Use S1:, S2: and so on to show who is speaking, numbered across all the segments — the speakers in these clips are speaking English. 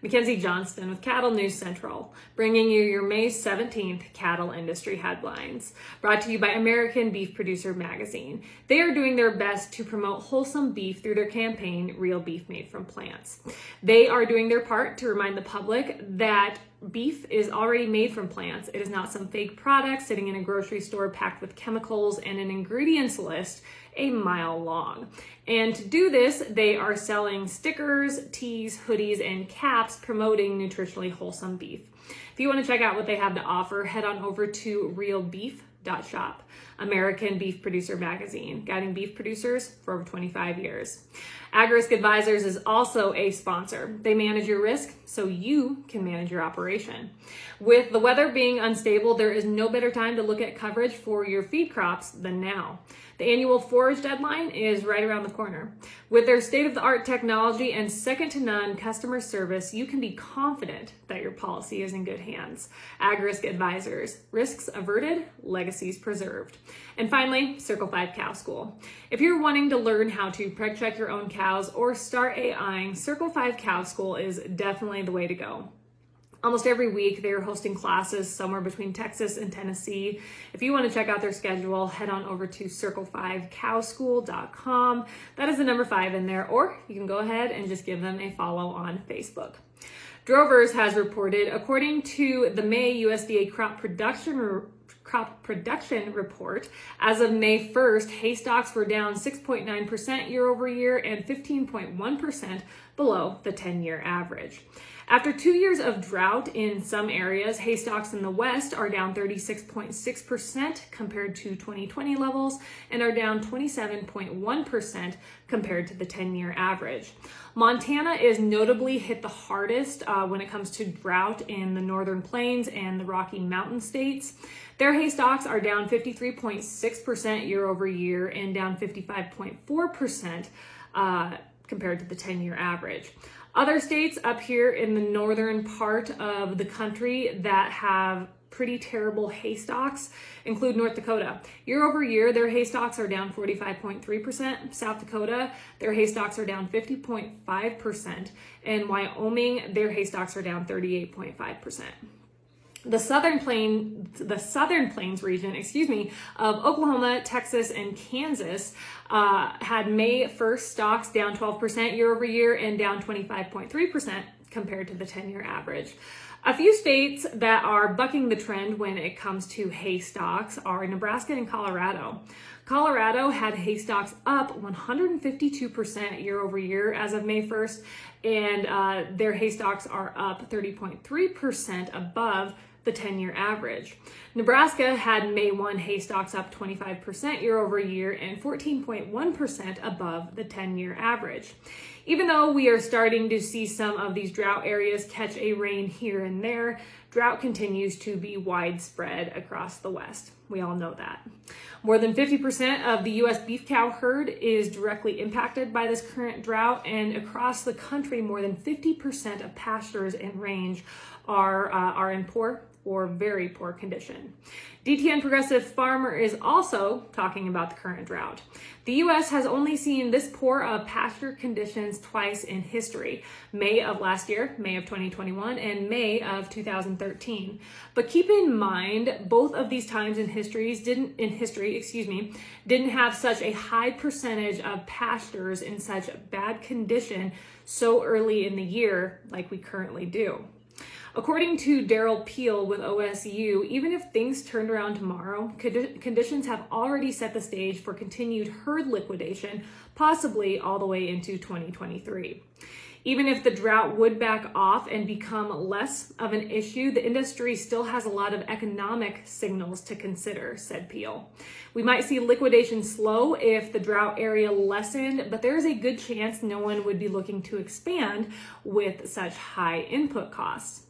S1: Mackenzie Johnston with Cattle News Central, bringing you your May 17th cattle industry headlines. Brought to you by American Beef Producer Magazine. They are doing their best to promote wholesome beef through their campaign, Real Beef Made from Plants. They are doing their part to remind the public that beef is already made from plants. It is not some fake product sitting in a grocery store packed with chemicals and an ingredients list a mile long. And to do this, they are selling stickers, tees, hoodies, and caps promoting nutritionally wholesome beef. If you want to check out what they have to offer, head on over to realbeef.shop. American Beef Producer Magazine, guiding beef producers for over 25 years. AgRisk Advisors is also a sponsor. They manage your risk so you can manage your operation. With the weather being unstable, there is no better time to look at coverage for your feed crops than now. The annual forage deadline is right around the corner. With their state-of-the-art technology and second-to-none customer service, you can be confident that your policy is in good hands. AgRisk Advisors, risks averted, legacies preserved. And finally, Circle 5 Cow School. If you're wanting to learn how to preg check your own cows or start AIing, Circle 5 Cow School is definitely the way to go. Almost every week, they're hosting classes somewhere between Texas and Tennessee. If you want to check out their schedule, head on over to circle5cowschool.com. That is the number 5 in there, or you can go ahead and just give them a follow on Facebook. Drovers has reported, according to the May USDA crop production report, as of May 1st, hay stocks were down 6.9% year over year and 15.1% below the 10-year average. After 2 years of drought in some areas, hay stocks in the West are down 36.6% compared to 2020 levels and are down 27.1% compared to the 10-year average. Montana is notably hit the hardest when it comes to drought in the Northern Plains and the Rocky Mountain states. Their hay stocks are down 53.6% year over year and down 55.4% compared to the 10-year average. Other states up here in the northern part of the country that have pretty terrible hay stocks include North Dakota. Year over year, their hay stocks are down 45.3%. South Dakota, their hay stocks are down 50.5%. And Wyoming, their hay stocks are down 38.5%. The Southern Plains region, of Oklahoma, Texas, and Kansas had May 1st stocks down 12% year over year and down 25.3% compared to the 10-year average. A few states that are bucking the trend when it comes to hay stocks are Nebraska and Colorado. Colorado had hay stocks up 152% year over year as of May 1st, and their hay stocks are up 30.3% above the 10-year average. Nebraska had May 1 hay stocks up 25% year over year and 14.1% above the 10-year average. Even though we are starting to see some of these drought areas catch a rain here and there, drought continues to be widespread across the West. We all know that. More than 50% of the U.S. beef cow herd is directly impacted by this current drought, and across the country, more than 50% of pastures and range are in poor or very poor condition. DTN Progressive Farmer is also talking about the current drought. The U.S. has only seen this poor of pasture conditions twice in history, May of last year, May of 2021, and May of 2013. But keep in mind, both of these times in history didn't have such a high percentage of pastures in such bad condition so early in the year like we currently do. According to Daryl Peel with OSU, even if things turned around tomorrow, conditions have already set the stage for continued herd liquidation, possibly all the way into 2023. Even if the drought would back off and become less of an issue, the industry still has a lot of economic signals to consider, said Peel. We might see liquidation slow if the drought area lessened, but there is a good chance no one would be looking to expand with such high input costs.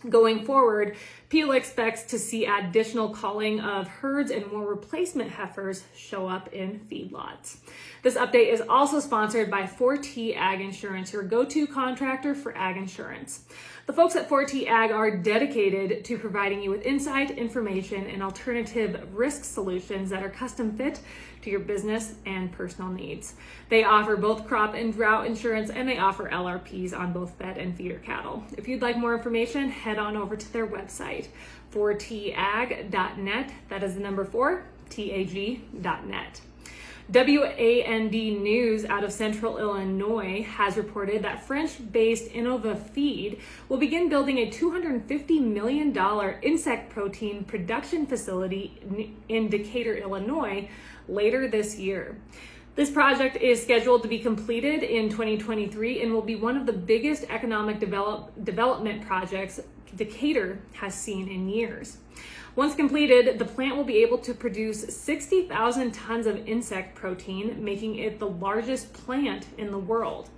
S1: Going forward, Peel expects to see additional culling of herds and more replacement heifers show up in feedlots. This update is also sponsored by 4T Ag Insurance, your go-to contractor for ag insurance. The folks at 4T Ag are dedicated to providing you with insight, information, and alternative risk solutions that are custom fit to your business and personal needs. They offer both crop and drought insurance, and they offer LRPs on both fed and feeder cattle. If you'd like more information, head on over to their website, 4tag.net. That is the number 4, TAG.net. WAND News out of Central Illinois has reported that French-based Innova Feed will begin building a $250 million insect protein production facility in Decatur, Illinois, later this year. This project is scheduled to be completed in 2023 and will be one of the biggest economic development projects Decatur has seen in years. Once completed, the plant will be able to produce 60,000 tons of insect protein, making it the largest plant in the world.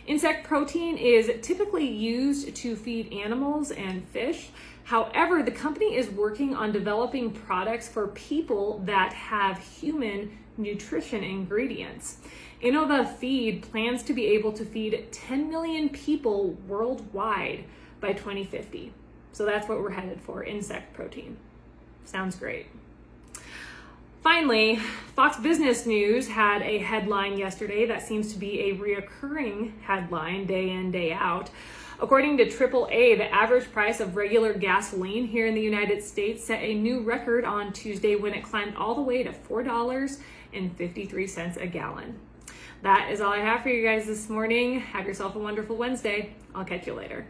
S1: Insect protein is typically used to feed animals and fish. However, the company is working on developing products for people that have human nutrition ingredients. Innova Feed plans to be able to feed 10 million people worldwide by 2050. So that's what we're headed for, insect protein. Sounds great. Finally, Fox Business News had a headline yesterday that seems to be a reoccurring headline day in, day out. According to AAA, the average price of regular gasoline here in the United States set a new record on Tuesday when it climbed all the way to $4.53 a gallon. That is all I have for you guys this morning. Have yourself a wonderful Wednesday. I'll catch you later.